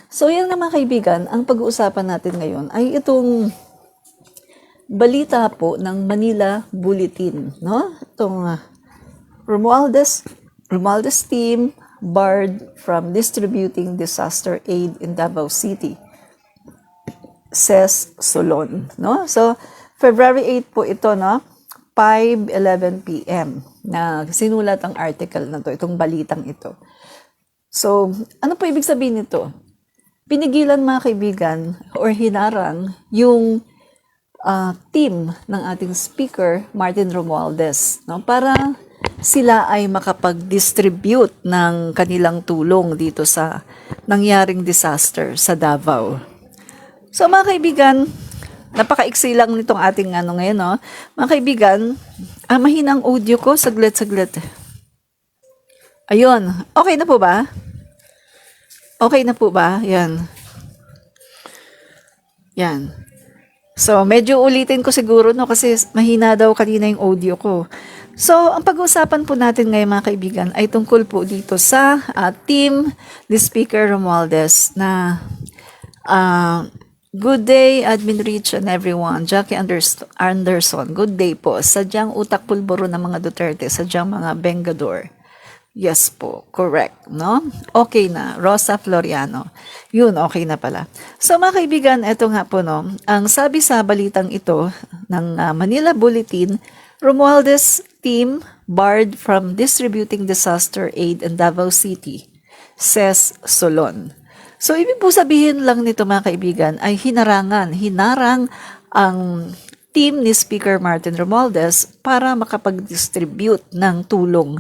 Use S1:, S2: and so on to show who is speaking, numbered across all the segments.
S1: So yan nga mga kaibigan, ang pag-uusapan natin ngayon ay itong balita po ng Manila Bulletin, no? Itong Romualdez team barred from distributing disaster aid in Davao City, says Solon, no? So February 8 po ito, no? 5:11 p.m. na sinulat ang article na to, itong balitang ito. So, ano po ibig sabihin nito? Pinigilan mga kaibigan or hinarang yung team ng ating speaker, Martin Romualdez, no? Para sila ay makapag-distribute ng kanilang tulong dito sa nangyaring disaster sa Davao. So mga kaibigan, napaka-iksi lang nitong ating ngayon, no? Mga kaibigan, mahina ang audio ko, saglit. Ayun, okay na po ba? Okay na po ba? Yan. So, medyo ulitin ko siguro, no, kasi mahina daw kanina yung audio ko. So, ang pag-uusapan po natin ngayon mga kaibigan ay tungkol po dito sa team ni Speaker Romualdez na good day, Admin Rich and everyone. Jackie Anderson, good day po. Sadyang utak pulburo ng mga Duterte, sadyang mga Bengador. Yes po, correct, no? Okay na, Rosa Floriano. Yun, okay na pala. So mga kaibigan, eto nga po, no? Ang sabi sa balitang ito ng Manila Bulletin, Romualdez team barred from distributing disaster aid in Davao City, says Solon. So ibig po sabihin lang nito mga kaibigan ay hinarang ang team ni Speaker Martin Romualdez para makapag-distribute ng tulong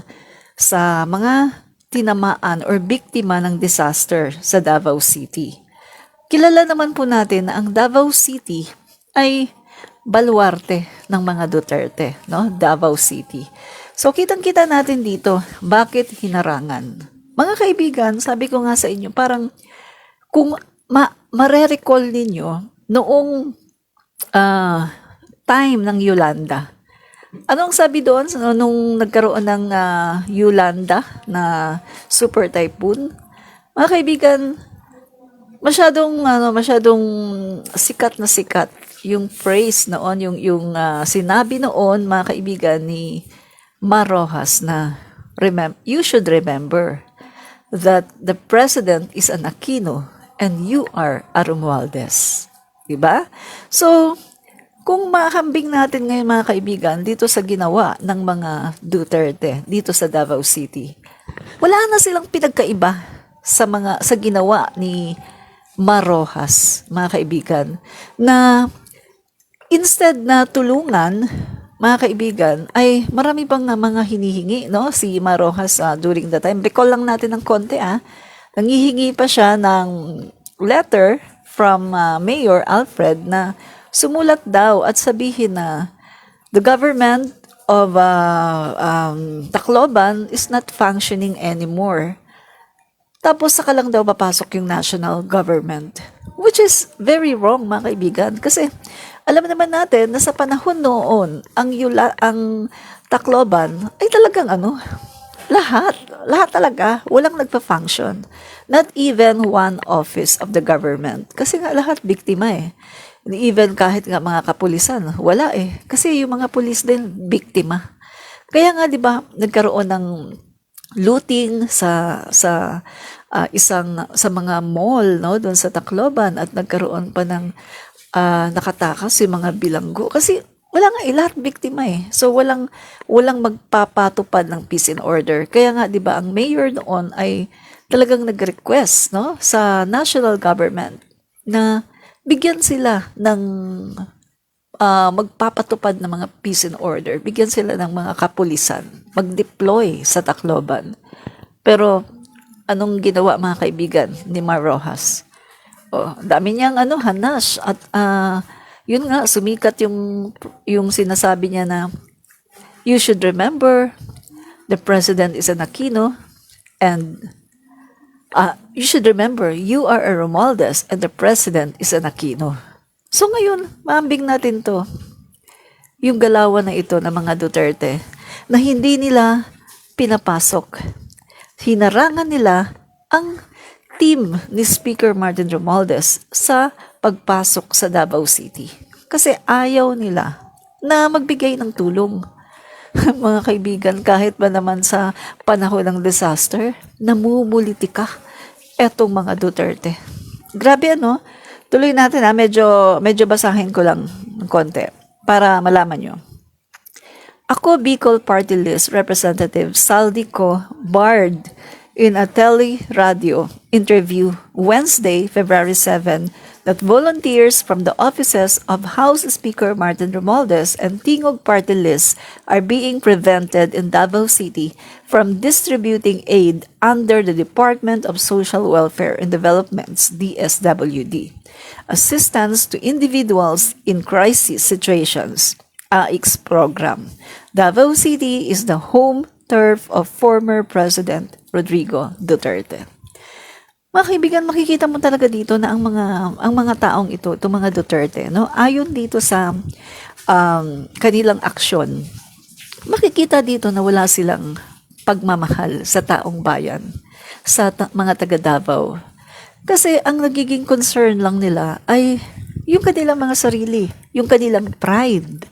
S1: sa mga tinamaan or biktima ng disaster sa Davao City. Kilala naman po natin na ang Davao City ay baluarte ng mga Duterte, no? Davao City. So kitang-kita natin dito, bakit hinarangan? Mga kaibigan, sabi ko nga sa inyo, parang kung mare-recall ninyo noong time ng Yolanda, anong sabi doon nung nagkaroon ng Yolanda na super typhoon? Mga kaibigan, masyadong sikat na sikat yung phrase noon, yung sinabi noon mga kaibigan ni Mar Rojas na you should remember that the president is an Aquino and you are a Romualdez. Diba? So, kung makakambing natin ngayon mga kaibigan dito sa ginawa ng mga Duterte dito sa Davao City, wala na silang pinagkaiba sa ginawa ni Mar Rojas, mga kaibigan, na instead na tulungan, mga kaibigan, ay marami pang mga hinihingi, no? Si Mar Rojas during the time, recall lang natin ng konti, nangihingi pa siya ng letter from Mayor Alfred na sumulat daw at sabihin na the government of Tacloban is not functioning anymore. Tapos saka lang daw papasok yung national government. Which is very wrong mga kaibigan. Kasi alam naman natin na sa panahon noon, ang Tacloban ay talagang lahat talaga, walang nagpa-function. Not even one office of the government. Kasi nga lahat biktima eh. Even kahit nga mga kapulisan, wala eh. Kasi yung mga pulis din, biktima. Kaya nga, di ba, nagkaroon ng looting sa mga mall, no, doon sa Tacloban, at nagkaroon pa ng nakatakas yung mga bilanggo. Kasi wala nga lahat biktima eh. So walang magpapatupad ng peace and order. Kaya nga, di ba, ang mayor noon ay talagang nag-request, no, sa national government na bigyan sila ng magpapatupad ng mga peace and order. Bigyan sila ng mga kapulisan. Mag-deploy sa Tacloban. Pero, anong ginawa mga kaibigan ni Mar Rojas? Dami niyang hanas. At yun nga, sumikat yung sinasabi niya na you should remember the president is an Aquino and you should remember, you are a Romualdez and the president is an Aquino. So ngayon, maambing natin to. Yung galawan na ito ng mga Duterte na hindi nila pinapasok. Hinarangan nila ang team ni Speaker Martin Romualdez sa pagpasok sa Davao City. Kasi ayaw nila na magbigay ng tulong. Mga kaibigan, kahit ba naman sa panahon ng disaster, namumulitika etong mga Duterte. Grabe ano? Tuloy natin medyo basahin ko lang ng konti para malaman nyo. Ako Bicol Party List Representative Saldico barred in a tele-radio interview Wednesday, February 7, that volunteers from the offices of House Speaker Martin Romualdez and Tingog Party List are being prevented in Davao City from distributing aid under the Department of Social Welfare and Development's DSWD, Assistance to Individuals in Crisis Situations, AICS program. Davao City is the home turf of former President Rodrigo Duterte. Mga kaibigan, makikita mo talaga dito na ang mga taong ito, itong mga Duterte, no, ayon dito sa kanilang aksyon, makikita dito na wala silang pagmamahal sa taong bayan, sa mga taga Davao. Kasi ang nagiging concern lang nila ay yung kanilang mga sarili, yung kanilang pride,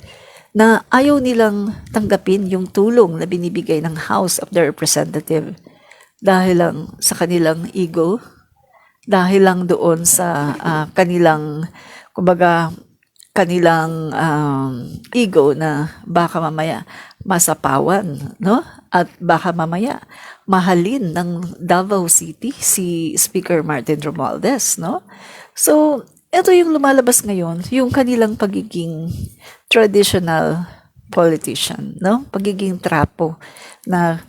S1: na ayaw nilang tanggapin yung tulong na binibigay ng House of the Representative dahil lang sa kanilang ego, dahil lang doon sa kanilang, kumbaga, kanilang ego na baka mamaya masapawan, no? At baka mamaya mahalin ng Davao City si Speaker Martin Romualdez, no? So, ito yung lumalabas ngayon, yung kanilang pagiging traditional politician, no? Pagiging trapo na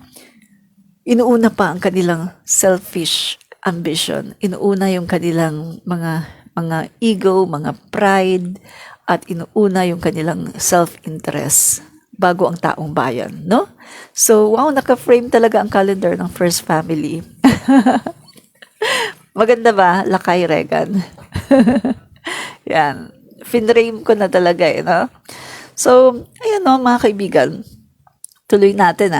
S1: inuuna pa ang kanilang selfish ambition, inuuna yung kanilang mga ego, mga pride, at inuuna yung kanilang self-interest bago ang taong bayan, no? So, wow, naka-frame talaga ang calendar ng First Family. Maganda ba, Lakay Regan? Yan. Finrame ko na talaga no? So, ayan no, mga kaibigan. Tuloy natin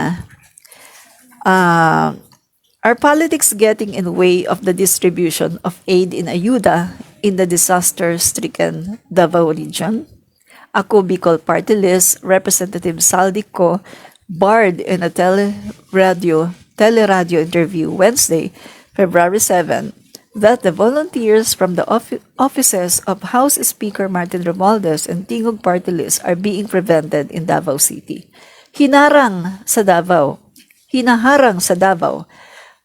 S1: are politics getting in way of the distribution of aid in ayuda in the disaster-stricken Davao region? Ako Bicol Party List Representative Saldico barred in a teleradio interview Wednesday, February 7, that the volunteers from the offices of House Speaker Martin Romualdez and Tingog Party List are being prevented in Davao City. Hinaharang sa Davao.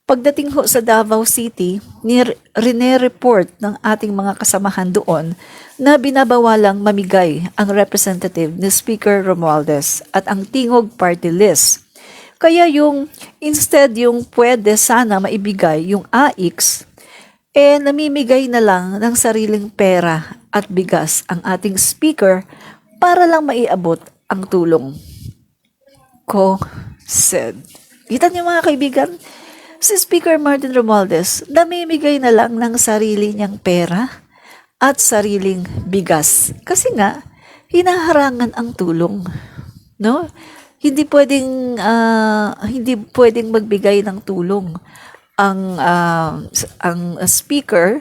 S1: Pagdating ho sa Davao City, rine-report ng ating mga kasamahan doon na binabawalang mamigay ang representative ni Speaker Romualdez at ang Tingog Party List. Kaya instead yung pwede sana maibigay yung AICS, namimigay na lang ng sariling pera at bigas ang ating speaker para lang maiabot ang tulong. Ko said. Kita niyo mga kaibigan, si Speaker Martin Romualdez namimigay na lang ng sarili niyang pera at sariling bigas. Kasi nga, hinaharangan ang tulong. No? Hindi pwedeng magbigay ng tulong ang speaker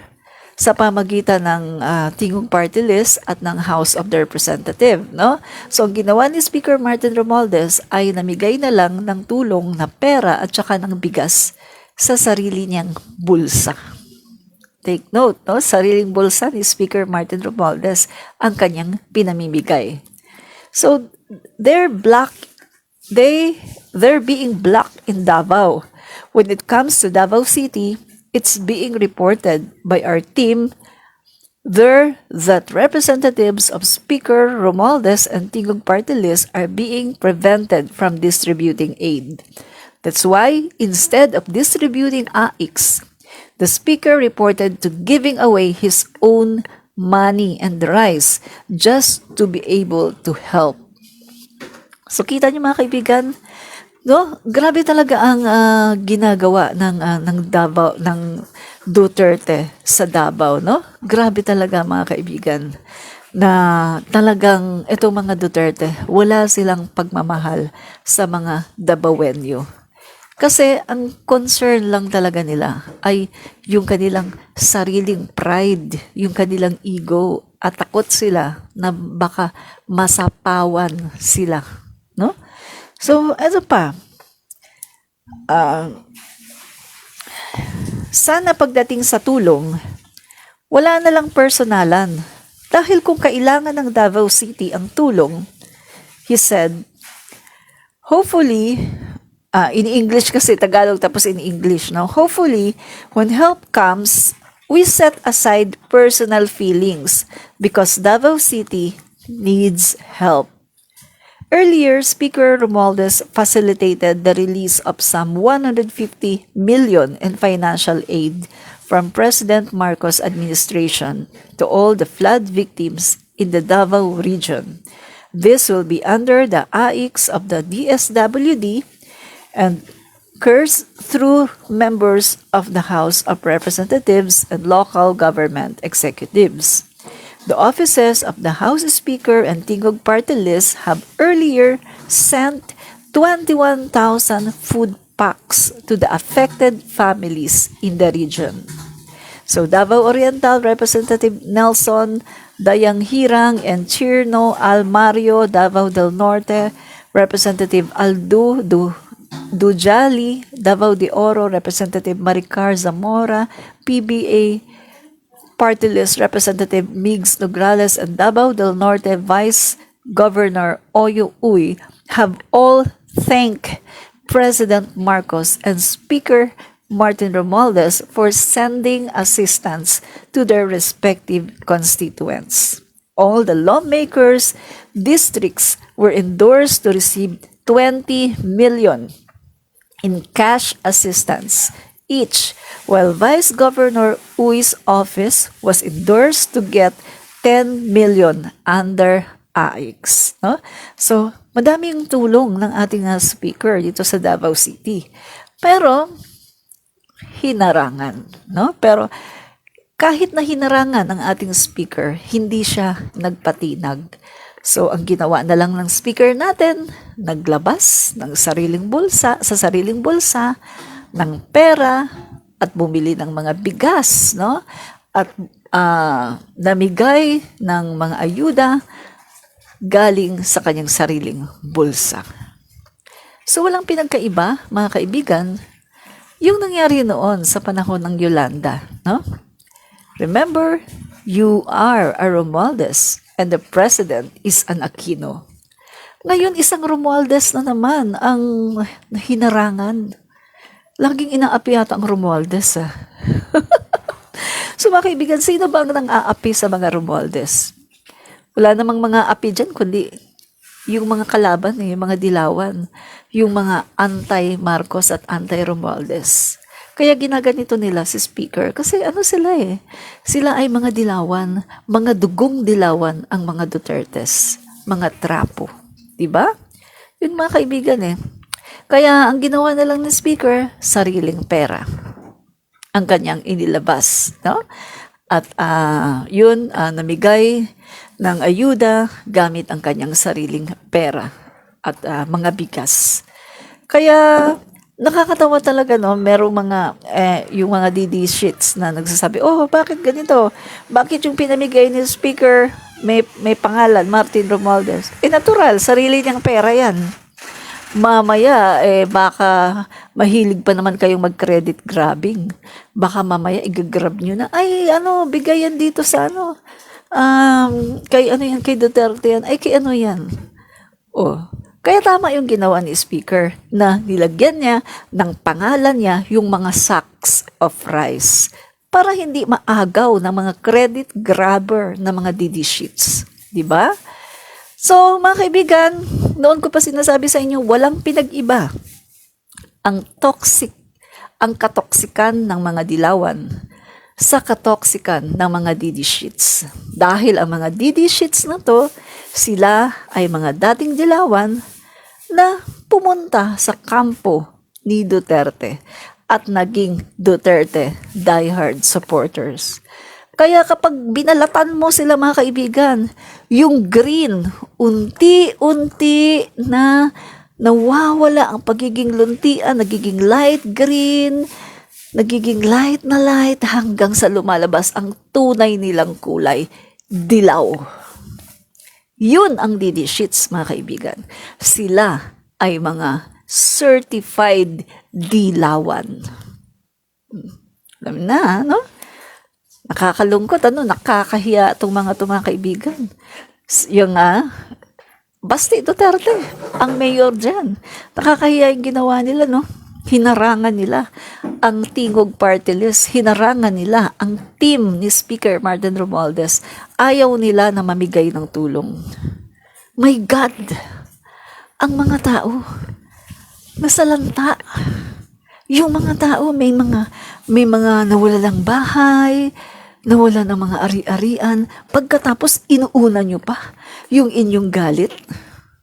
S1: sa pamagitan ng Tingog Party List at ng House of the Representative, no? So, ang ginawa ni Speaker Martin Romualdez ay namigay na lang ng tulong na pera at saka ng bigas sa sarili niyang bulsa. Take note, no? Sariling bulsa ni Speaker Martin Romualdez ang kanyang pinamimigay. So, they're being blocked in Davao. When it comes to Davao City, it's being reported by our team there that representatives of Speaker Romualdez and Tingog Party List are being prevented from distributing aid. That's why, instead of distributing AICS, the Speaker reported to giving away his own money and rice just to be able to help. So, kita niyo mga kaibigan, no, grabe talaga ang ginagawa ng Davao, ng Duterte sa Davao, no? Grabe talaga mga kaibigan na talagang itong mga Duterte, wala silang pagmamahal sa mga Davaoenyo. Kasi ang concern lang talaga nila ay yung kanilang sariling pride, yung kanilang ego, at takot sila na baka masapawan sila, no? So, ano pa, sana pagdating sa tulong, wala na lang personalan. Dahil kung kailangan ng Davao City ang tulong, he said, hopefully, in English kasi, Tagalog tapos in English, no? Hopefully, when help comes, we set aside personal feelings because Davao City needs help. Earlier, Speaker Romualdez facilitated the release of some 150 million in financial aid from President Marcos' administration to all the flood victims in the Davao region. This will be under the AIX of the DSWD and cursed through members of the House of Representatives and local government executives. The offices of the House Speaker and Tingog Party List have earlier sent 21,000 food packs to the affected families in the region. So Davao Oriental Representative Nelson Dayanghirang and Chirno Almario, Davao del Norte Representative Aldo Dujali, Davao de Oro Representative Maricar Zamora, PBA Party List Representative Migs Nograles, and Davao del Norte Vice Governor Oyo Uy have all thanked President Marcos and Speaker Martin Romualdez for sending assistance to their respective constituents. All the lawmakers' districts were endorsed to receive 20 million in cash assistance each, while Vice Governor Uy's office was endorsed to get 10 million under AIX. No? So, madaming tulong ng ating speaker dito sa Davao City. Pero, hinarangan. No? Pero, kahit na hinarangan ng ating speaker, hindi siya nagpatinag. So, ang ginawa na lang ng speaker natin, naglabas ng sariling bulsa, sa sariling bulsa, ng pera at bumili ng mga bigas, no? At namigay ng mga ayuda galing sa kanyang sariling bulsa. So walang pinagkaiba, mga kaibigan, yung nangyari noon sa panahon ng Yolanda, no? Remember, you are a Romualdez and the president is an Aquino. Ngayon, isang Romualdez na naman ang hinarangan. Laging inaapi yata ang Romualdez. So mga kaibigan, sino ba ang nang-aapi sa mga Romualdez? Wala namang mga api dyan, kundi yung mga kalaban, yung mga dilawan, yung mga anti-Marcos at anti-Romualdez. Kaya ginaganito nila si Speaker kasi ano sila sila ay mga dilawan, mga dugong dilawan ang mga Dutertes, mga trapo. Diba? Yun mga kaibigan Kaya ang ginawa na lang ng speaker, sariling pera ang kanyang inilabas, no? At namigay ng ayuda gamit ang kanyang sariling pera at mga bigas. Kaya nakakatawa talaga, no? Merong mga yung mga DD sheets na nagsasabi, "Oh, bakit ganito? Bakit yung pinamigay ni speaker may pangalan Martin Romualdez?" Natural, sarili niyang pera 'yan. Mamaya, baka mahilig pa naman kayong mag-credit grabbing. Baka mamaya igagrab nyo na, ay, bigay yan dito sa kay Duterte yan, ay, kay yan. Kaya tama yung ginawa ni Speaker na nilagyan niya ng pangalan niya yung mga sacks of rice para hindi maagaw ng mga credit grabber na mga DD sheets. Diba? So, mga kaibigan, noon ko pa sinasabi sa inyo, walang pinag-iba. Ang katoksikan ng mga dilawan sa katoksikan ng mga DD sheets. Dahil ang mga DD sheets na to, sila ay mga dating dilawan na pumunta sa kampo ni Duterte at naging Duterte diehard supporters. Kaya kapag binalatan mo sila mga kaibigan, yung green, unti-unti na Nawawala ang pagiging luntian, nagiging light green, nagiging light na light hanggang sa lumalabas ang tunay nilang kulay, dilaw. Yun ang DD Sheets, mga kaibigan. Sila ay mga certified dilawan. Alam na, no? Nakakalungkot, nakakahiya itong mga kaibigan. Yung Basti Duterte, ang mayor dyan. Nakakahiya yung ginawa nila, no? Hinarangan nila ang Tingog Party List. Hinarangan nila ang team ni Speaker Martin Romualdez. Ayaw nila na mamigay ng tulong. My God! Ang mga tao, nasalanta. Yung mga tao, may mga nawala ng bahay, nawala ng mga ari-arian. Pagkatapos, inuuna nyo pa yung inyong galit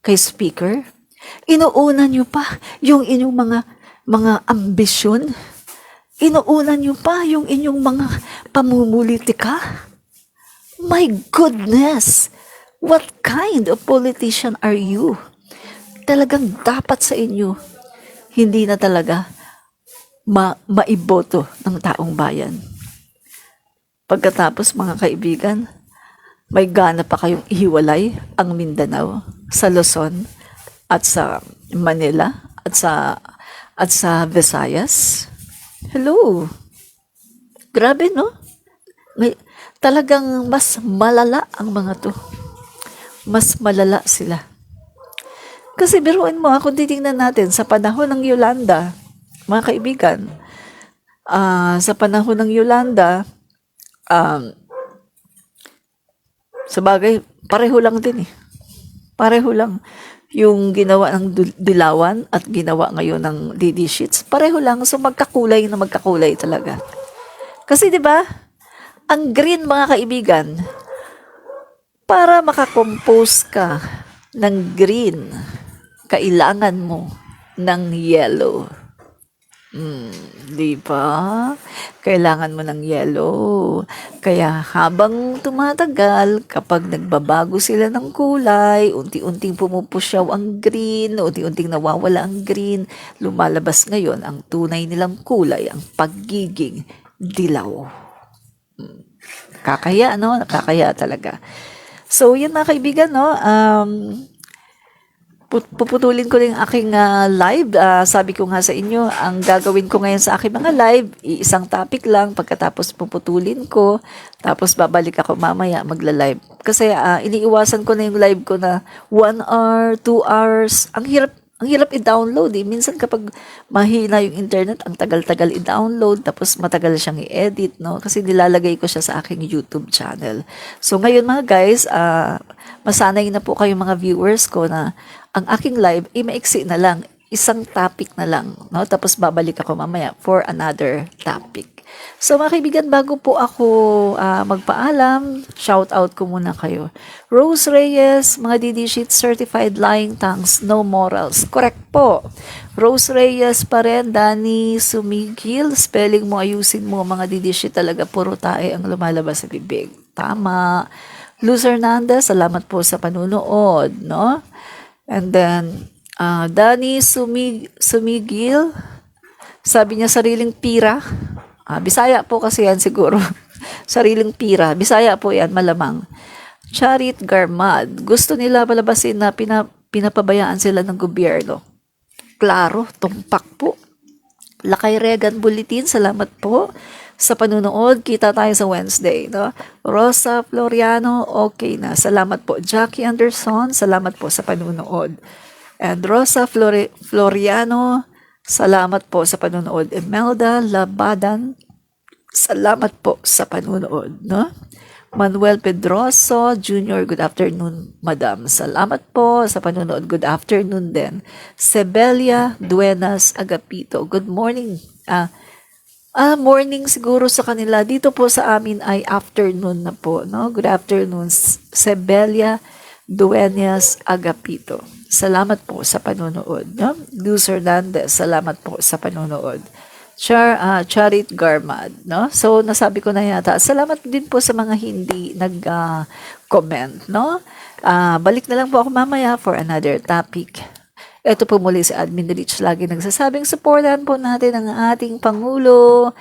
S1: kay Speaker. Inuuna nyo pa yung inyong mga ambisyon. Inuuna nyo pa yung inyong mga pamumulitika. My goodness! What kind of politician are you? Talagang dapat sa inyo, hindi na talaga maiboto ng taong bayan. Pagkatapos, mga kaibigan, may gana pa kayong ihiwalay ang Mindanao sa Luzon at sa Manila at sa Visayas. Hello. Grabe, no? Talagang mas malala ang mga to. Mas malala sila. Kasi biruin mo, kung titingnan natin sa panahon ng Yolanda, mga kaibigan, sa panahon ng Yolanda, sabagay, pareho lang din eh. Pareho lang. Yung ginawa ng dilawan at ginawa ngayon ng DD Sheets, pareho lang. So magkakulay na magkakulay talaga. Kasi 'di ba? Ang green, mga kaibigan, para makakompose ka ng green, kailangan mo ng yellow. Di ba? Kailangan mo ng yellow. Kaya habang tumatagal, kapag nagbabago sila ng kulay, unti-unting pumupusyaw ang green, unti-unting nawawala ang green, lumalabas ngayon ang tunay nilang kulay, ang pagiging dilaw. Kakaya, no? Nakakaya talaga. So, yun, mga kaibigan, no? Puputulin ko lang aking live. Sabi ko nga sa inyo, ang gagawin ko ngayon sa aking mga live, isang topic lang, pagkatapos puputulin ko, tapos babalik ako mamaya magla-live. Kasi iniiwasan ko na yung live ko na 1 hour, 2 hours. Ang hirap i-download eh. Minsan kapag mahina yung internet, ang tagal-tagal i-download, tapos matagal siyang i-edit, no? Kasi nilalagay ko siya sa aking YouTube channel. So ngayon, mga guys, masanay na po kayo mga viewers ko na ang aking live, maiksi na lang, isang topic na lang, no? Tapos babalik ako mamaya for another topic. So mga kaibigan, bago po ako magpaalam, shout out ko muna kayo. Rose Reyes, mga DD Sheets certified lying tongues, no morals. Correct po. Rose Reyes pa rin, Danny Sumigil, spelling mo, ayusin mo, mga DD Sheet talaga, puro tae ang lumalabas sa bibig. Tama. Luz Hernandez, salamat po sa panunood, no? And then, Danny Sumigil, sabi niya sariling pira. Bisaya po kasi yan siguro. Sariling pira. Bisaya po yan, malamang. Charit Garmad, gusto nila palabasin na pinapabayaan sila ng gobyerno. Klaro, tumpak po. Lakay Regan Bulletin, salamat po sa panunood. Kita tayo sa Wednesday, no? Rosa Floriano, okay na. Salamat po. Jackie Anderson, salamat po sa panunood. And Rosa Floriano, salamat po sa panunood. Imelda Labadan, salamat po sa panunood, no? Manuel Pedroso Jr., good afternoon, madam. Salamat po sa panunood. Good afternoon din. Sebelia Duenas Agapito, good morning. Morning siguro sa kanila. Dito po sa amin ay afternoon na po, no? Good afternoon, Sebelia Duenas Agapito. Salamat po sa panonood, no? Luz Hernandez, salamat po sa panonood. Charit Garmad, no? So, nasabi ko na yata. Salamat din po sa mga hindi nag-comment, no? Balik na lang po ako mamaya for another topic. Ito po muli si Admin Rich, lagi nagsasabing supportan po natin ang ating Pangulo,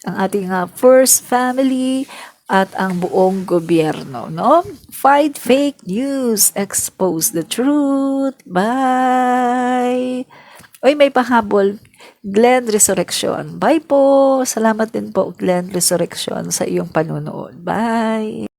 S1: ang ating first family, at ang buong gobyerno, no? Fight fake news, expose the truth. Bye! Oy, may pahabol. Glenn Resurrection. Bye po. Salamat din po, Glenn Resurrection, sa iyong panunood. Bye.